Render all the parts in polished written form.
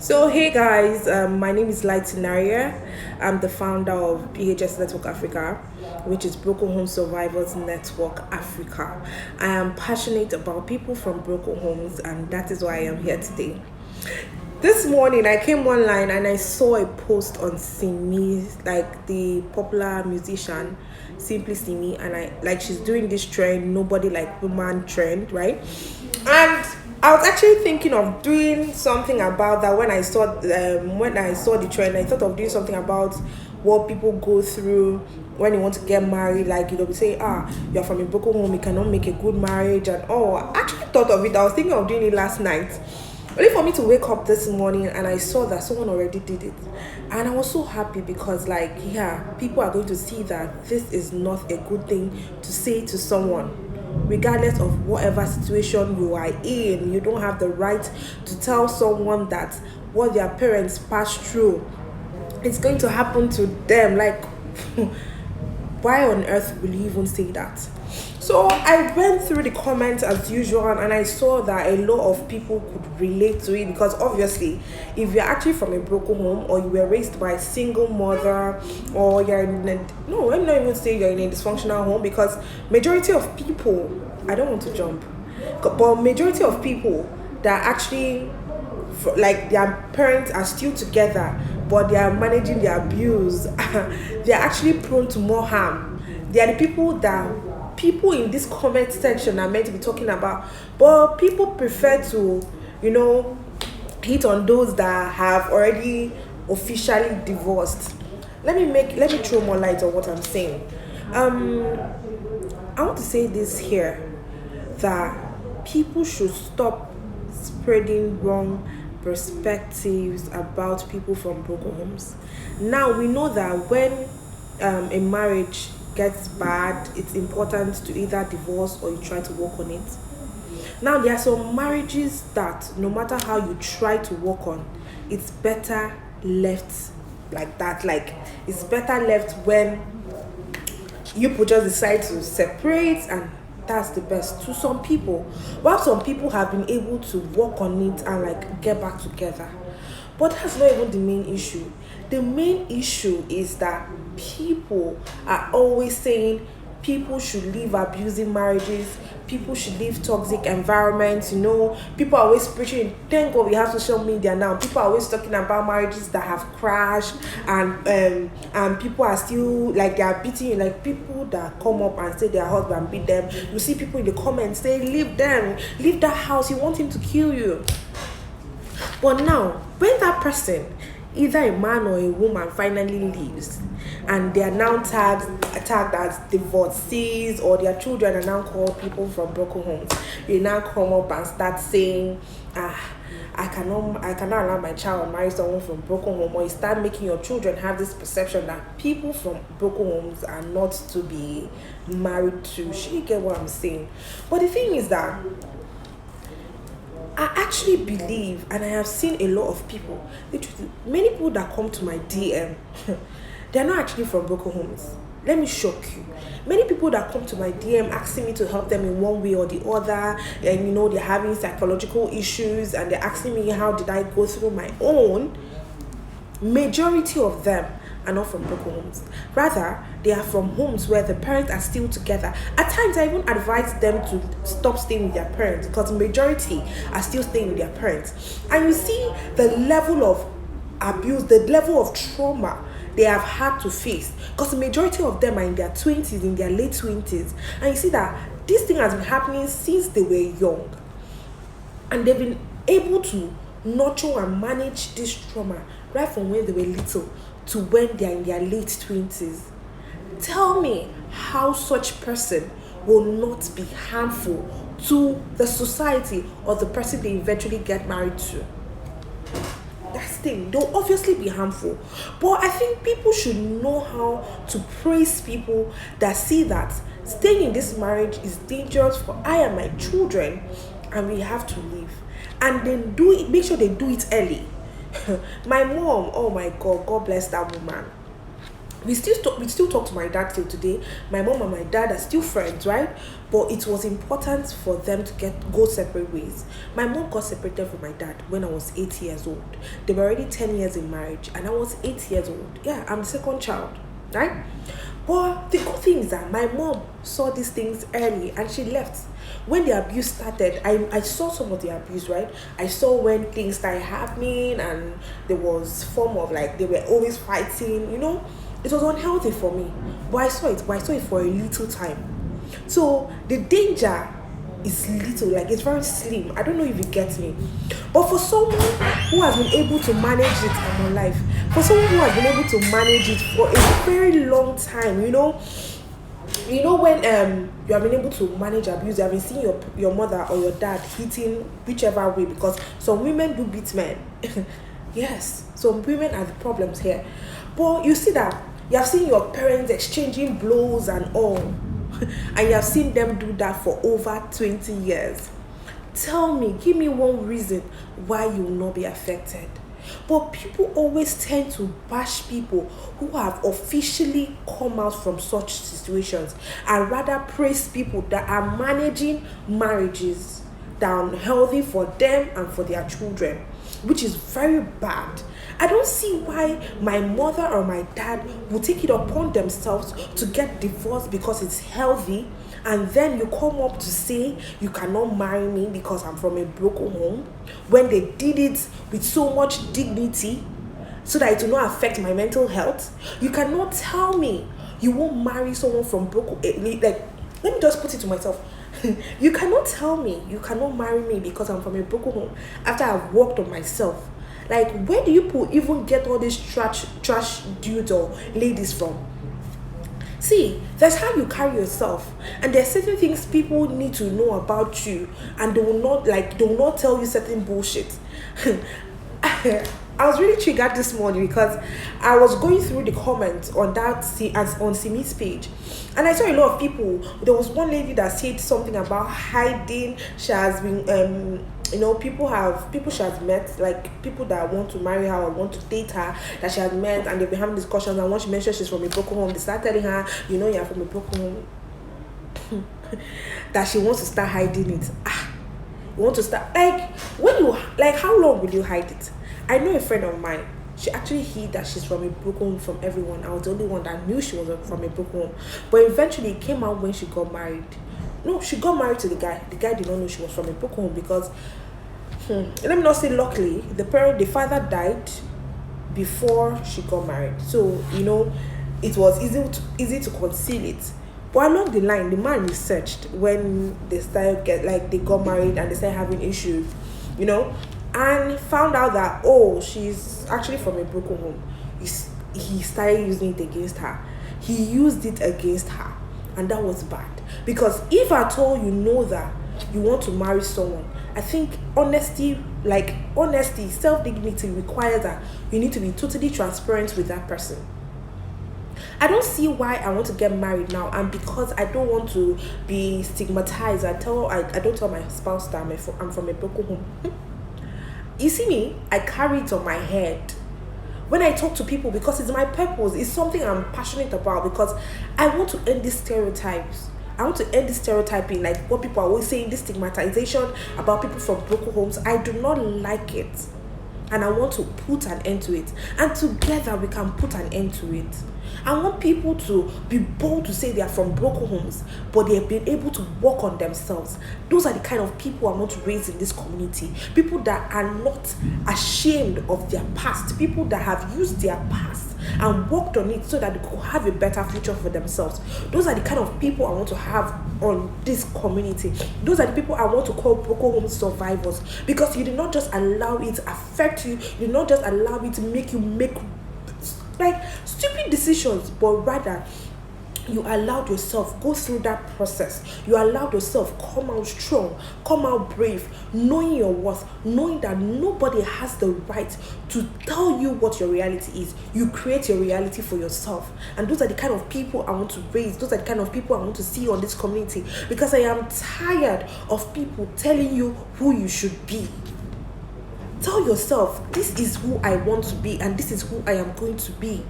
So, hey guys, my name is Light Naria. I'm the founder of BHS Network Africa, which is Broken Home Survivors Network Africa. I am passionate about people from broken homes, and that is why I am here today. This morning, I came online and I saw a post on Simi, like the popular musician, Simply Simi, and I like she's doing this trend, nobody like woman trend, right? And I was actually thinking of doing something about that when I saw the trend. I thought of doing something about what people go through when you want to get married. Like we say, you're from a broken home, you cannot make a good marriage, and I actually thought of it. I was thinking of doing it last night. Only for me to wake up this morning and I saw that someone already did it. And I was so happy because, like, yeah, people are going to see that this is not a good thing to say to someone. Regardless of whatever situation you are in, you don't have the right to tell someone that what their parents passed through, it's going to happen to them. Like, why on earth will you even say that? So I went through the comments as usual and I saw that a lot of people could relate to it because obviously if you're actually from a broken home or you were raised by a single mother or you're in a, no, let me not even say you're in a dysfunctional home because majority of people, I don't want to jump, but majority of people that actually like their parents are still together but they are managing their abuse they are actually prone to more harm. They are the people that people in this comment section are meant to be talking about, but people prefer to hit on those that have already officially divorced. Let me throw more light on what I'm saying. I want to say this here, that people should stop spreading wrong perspectives about people from broken homes. Now we know that when a marriage gets bad, it's important to either divorce or you try to work on it. Now there are some marriages that no matter how you try to work on, it's better left like that. Like it's better left when you people just decide to separate, and that's the best to some people, while some people have been able to work on it and like get back together. But that's not even the main issue. The main issue is that people are always saying people should leave abusive marriages, people should leave toxic environments. People are always preaching. Thank God we have social media now. People are always talking about marriages that have crashed, and people are still like they are beating you. Like people that come up and say their husband beat them, you see people in the comments say leave them, leave that house, you want him to kill you. But now, when that person, either a man or a woman, finally leaves, and they are now tagged as divorcees, or their children are now called people from broken homes, you now come up and start saying, I cannot allow my child to marry someone from broken home, or you start making your children have this perception that people from broken homes are not to be married to. You get what I'm saying? But the thing is that I actually believe, and I have seen a lot of people, many people that come to my DM, they're not actually from broken homes. Let me shock you. Many people that come to my DM asking me to help them in one way or the other, and they're having psychological issues, and they're asking me how did I go through my own. Majority of them are not from broken homes. Rather, they are from homes where the parents are still together. At times, I even advise them to stop staying with their parents because the majority are still staying with their parents. And you see the level of abuse, the level of trauma they have had to face, because the majority of them are in their 20s, in their late 20s. And you see that this thing has been happening since they were young. And they've been able to nurture and manage this trauma right from when they were little to when they're in their late 20s. Tell me how such person will not be harmful to the society or the person they eventually get married to. That's the thing. They'll obviously be harmful. But I think people should know how to praise people that see that staying in this marriage is dangerous for I and my children, and we have to leave. And then do it, make sure they do it early. My mom, oh my God, God bless that woman. We still talk to my dad till today. My mom and my dad are still friends, right? But it was important for them to go separate ways. My mom got separated from my dad when I was 8 years old. They were already 10 years in marriage, and I was 8 years old. Yeah, I'm the second child, right? But the good thing is that my mom saw these things early and she left. When the abuse started, I saw some of the abuse, right? I saw when things started happening and there was form of like they were always fighting, it was unhealthy for me. But I saw it for a little time. So the danger is little, like it's very slim. I don't know if you get me. But for someone who has been able to manage it in my life, for someone who has been able to manage it for a very long time, when you have been able to manage abuse, you have been seeing your mother or your dad hitting whichever way, because some women do beat men. Yes, some women have problems here. But you see that you have seen your parents exchanging blows and all, and you have seen them do that for over 20 years. Tell me, give me one reason why you will not be affected. But people always tend to bash people who have officially come out from such situations, and rather praise people that are managing marriages that are unhealthy for them and for their children, which is very bad. I don't see why my mother or my dad will take it upon themselves to get divorced because it's healthy, and then you come up to say you cannot marry me because I'm from a broken home, when they did it with so much dignity so that it will not affect my mental health. You cannot tell me you won't marry someone from broken, like, let me just put it to myself. You cannot tell me you cannot marry me because I'm from a broken home after I've worked on myself. Like, where do you even get all these trash dudes or ladies from? See, that's how you carry yourself, and there are certain things people need to know about you, and they will not tell you certain bullshit. I was really triggered this morning because I was going through the comments on on Simi's page, and I saw a lot of people. There was one lady that said something about hiding. She has been people she has met, like people that want to marry her or want to date her, that she has met, and they've been having discussions, and when she mentioned she's from a broken home, they start telling her, you're from a broken home. That she wants to start hiding it. You want to start, how long will you hide it? I know a friend of mine, she actually hid that she's from a broken home from everyone. I was the only one that knew she was from a broken home, but eventually it came out when she got married. No, she got married to the guy. The guy did not know she was from a broken home because let me not say luckily, the father died before she got married, so it was easy to conceal it. But along the line, the man researched when they they got married and they started having issues, and found out that, she's actually from a broken home. He started using it against her. He used it against her, and that was bad. Because if at all that you want to marry someone, I think honesty, self-dignity requires that you need to be totally transparent with that person. I don't see why I want to get married now, and because I don't want to be stigmatized, I don't tell my spouse that I'm from a broken home. You see me, I carry it on my head when I talk to people, because it's my purpose. It's something I'm passionate about, because I want to end these stereotypes. I want to end this stereotyping, like what people are always saying, this stigmatization about people from broken homes. I do not like it, and I want to put an end to it, and together we can put an end to it. I want people to be bold to say they are from broken homes, but they have been able to work on themselves. Those are the kind of people I want to raise in this community. People that are not ashamed of their past. People that have used their past and worked on it so that they could have a better future for themselves. Those are the kind of people I want to have on this community. Those are the people I want to call broken home survivors, because you did not just allow it to affect you. You did not just allow it to make you make stupid decisions, but rather you allowed yourself go through that process. You allowed yourself come out strong, come out brave, knowing your worth, knowing that nobody has the right to tell you what your reality is. You create your reality for yourself. And those are the kind of people I want to raise. Those are the kind of people I want to see on this community, because I am tired of people telling you who you should be. Tell yourself, this is who I want to be, and this is who I am going to be.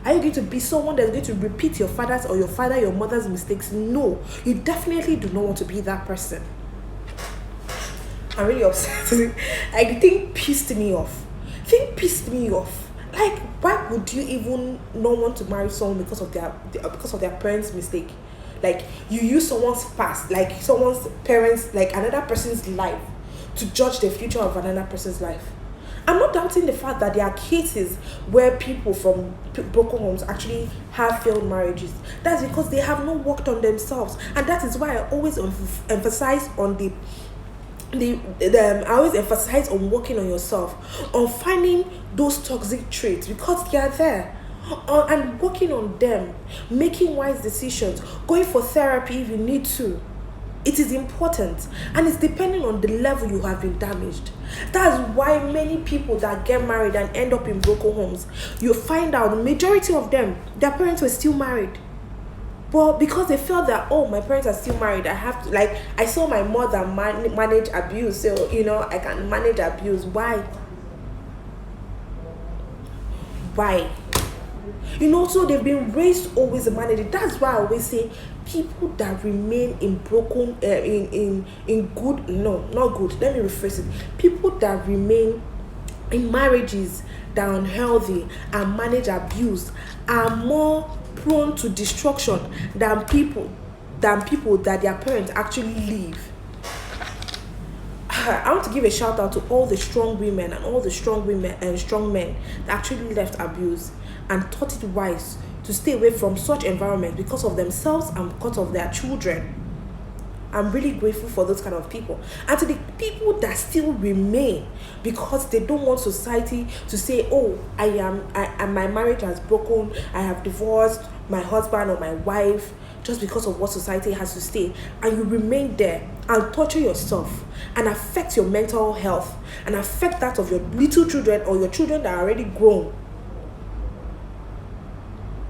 Are you going to be someone that's going to repeat your father's or your mother's mistakes? No, you definitely do not want to be that person. I'm really upset. Like, the thing pissed me off. Like, why would you even not want to marry someone because of their parents' mistake? Like, you use someone's past, like someone's parents, like another person's life, to judge the future of another person's life. I'm not doubting the fact that there are cases where people from broken homes actually have failed marriages. That's because they have not worked on themselves, and that is why I always emphasize on I always emphasize on working on yourself, on finding those toxic traits, because they are there, and working on them, making wise decisions, going for therapy if you need to. It is important, and it's depending on the level you have been damaged. That's why many people that get married and end up in broken homes, you find out the majority of them, their parents were still married. But because they felt that, oh, my parents are still married, I have to, like, I saw my mother manage abuse, so, I can manage abuse. Why? So they've been raised always to manage it. That's why I always say people that remain in broken, in good, no, not good, let me rephrase it. People that remain in marriages that are unhealthy and manage abuse are more prone to destruction than people that their parents actually leave. I want to give a shout out to all the strong women and all the strong women and strong men that actually left abuse and thought it wise to stay away from such environment because of themselves and because of their children. I'm really grateful for those kind of people. And to the people that still remain because they don't want society to say, oh, my marriage has broken, I have divorced my husband or my wife, just because of what society has to say, and you remain there and torture yourself and affect your mental health and affect that of your little children or your children that are already grown.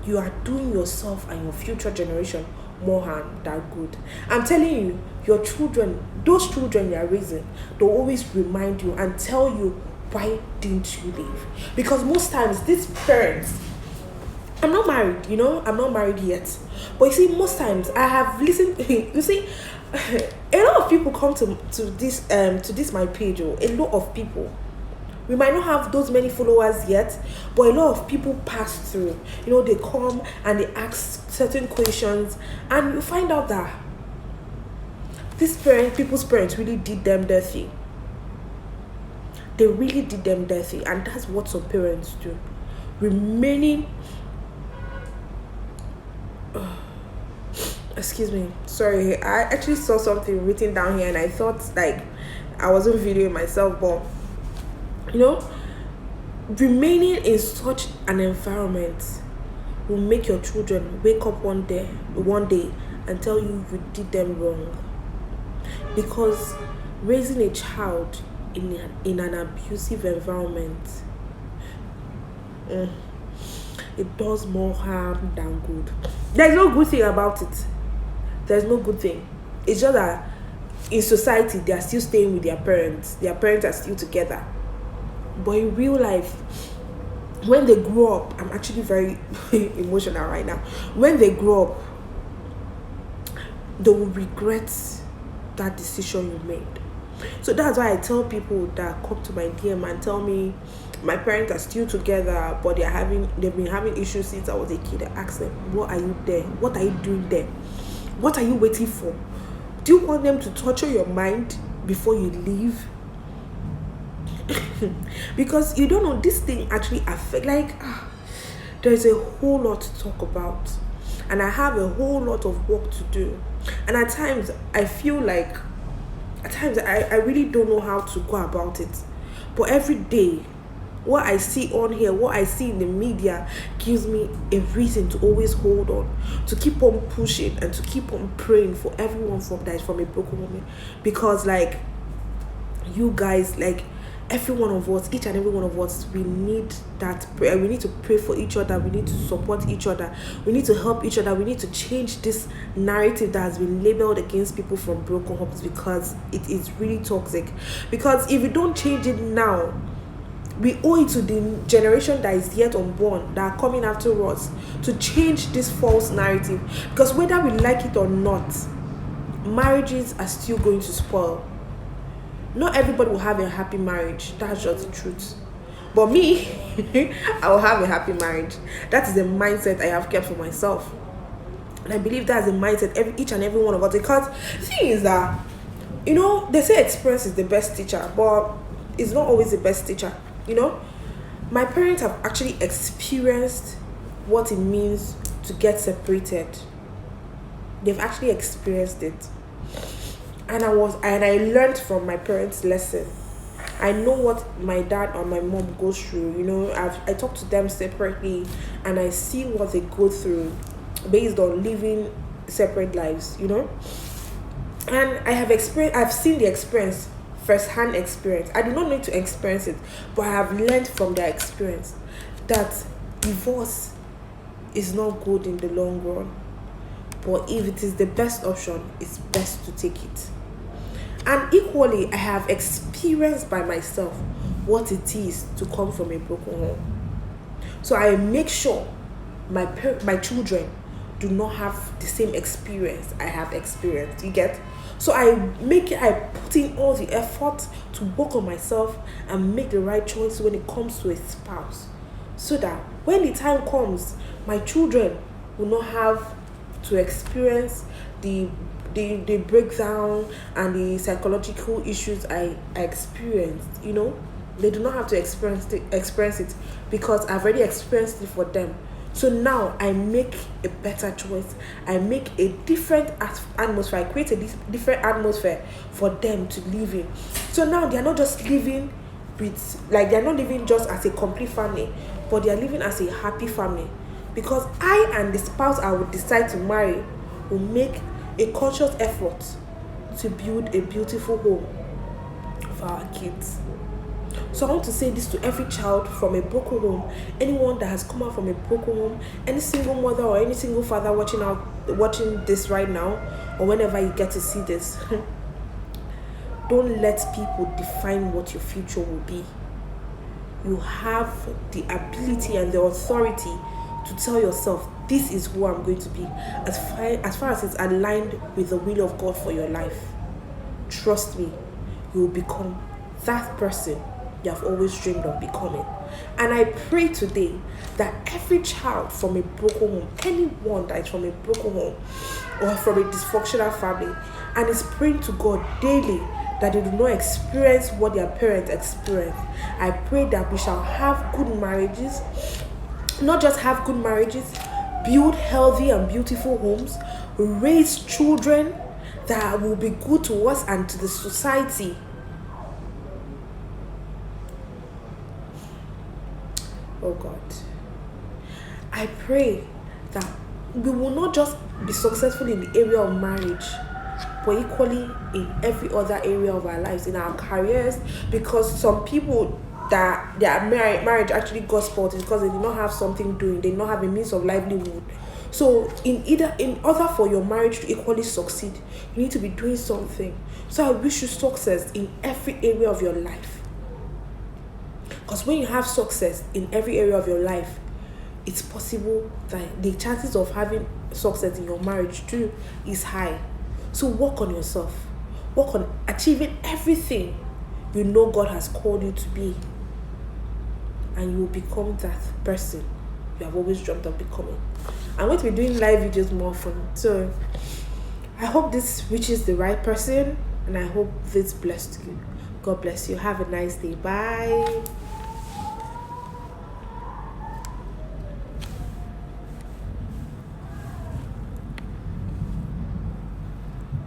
You are doing yourself and your future generation more harm than good. I'm telling you, your children, those children you are raising, they'll always remind you and tell you, why didn't you leave? Because most times these parents, I'm not married, I'm not married yet, but you see, most times I have listened. You see, a lot of people come to this my page. A lot of people. We might not have those many followers yet, but a lot of people pass through. They come and they ask certain questions, and you find out that people's parents really did them dirty. They really did them dirty, and that's what some parents do. Excuse me, sorry, I actually saw something written down here and I thought like I wasn't videoing myself, but remaining in such an environment will make your children wake up one day and tell you did them wrong. Because raising a child in an abusive environment, it does more harm than good. There's no good thing about it. There's no good thing. It's just that in society they are still staying with their parents. Their parents are still together. But in real life, when they grow up, I'm actually very emotional right now. When they grow up, they will regret that decision you made. So that's why I tell people that come to my DM and tell me my parents are still together, but they've been having issues since I was a kid. I ask them, what are you there? What are you doing there? What are you waiting for? Do you want them to torture your mind before you leave? Because you don't know, this thing actually affect, there's a whole lot to talk about, and I have a whole lot of work to do, and at times I feel like I really don't know how to go about it. But every day, what I see on here, what I see in the media gives me a reason to always hold on, to keep on pushing and to keep on praying for everyone that is from a broken woman. Because you guys, every one of us, each and every one of us, we need that prayer. We need to pray for each other. We need to support each other. We need to help each other. We need to change this narrative that has been labeled against people from broken homes, because it is really toxic. Because if you don't change it now, We owe it to the generation that is yet unborn, that are coming after us, to change this false narrative. Because whether we like it or not, marriages are still going to spoil. Not everybody will have a happy marriage. That's just the truth. But me, I will have a happy marriage. That is the mindset I have kept for myself. And I believe that's the mindset each and every one of us. Because the thing is that, they say experience is the best teacher, but it's not always the best teacher. My parents have actually experienced what it means to get separated. They've actually experienced it. And I learned from my parents' lesson. I know what my dad or my mom goes through. I talk to them separately, and I see what they go through based on living separate lives. And I've seen the experience, first-hand experience. I do not need to experience it, but I have learned from their experience that divorce is not good in the long run. But if it is the best option, it's best to take it. And equally, I have experienced by myself what it is to come from a broken home. So I make sure my children do not have the same experience I have experienced. You get? So I put in all the effort to work on myself and make the right choice when it comes to a spouse, so that when the time comes, my children will not have to experience the breakdown and the psychological issues I experienced. They do not have to experience it because I've already experienced it for them. So now I make a better choice. I make a different atmosphere. I create a different atmosphere for them to live in. So now they are not just living they're not living just as a complete family, but they are living as a happy family. Because I and the spouse I would decide to marry will make a conscious effort to build a beautiful home for our kids. So I want to say this to every child from a broken home, anyone that has come out from a broken home, any single mother or any single father watching this right now, or whenever you get to see this. Don't let people define what your future will be. You have the ability and the authority to tell yourself, this is who I'm going to be, as far as it's aligned with the will of God for your life. Trust me, you will become that person you have always dreamed of becoming. And I pray today that every child from a broken home, anyone that is from a broken home or from a dysfunctional family, and is praying to God daily that they do not experience what their parents experienced, I pray that we shall have good marriages. Not just have good marriages, build healthy and beautiful homes, raise children that will be good to us and to the society. Oh God, I pray that we will not just be successful in the area of marriage, but equally in every other area of our lives, in our careers, because some people that their marriage actually got spoiled because they did not have something doing, they did not have a means of livelihood. So in order for your marriage to equally succeed, you need to be doing something. So I wish you success in every area of your life. Because when you have success in every area of your life, it's possible that the chances of having success in your marriage too is high. So work on yourself. Work on achieving everything you know God has called you to be. And you will become that person you have always dreamt of becoming. I'm going to be doing live videos more often. So I hope this reaches the right person, and I hope this blessed you. God bless you. Have a nice day. Bye.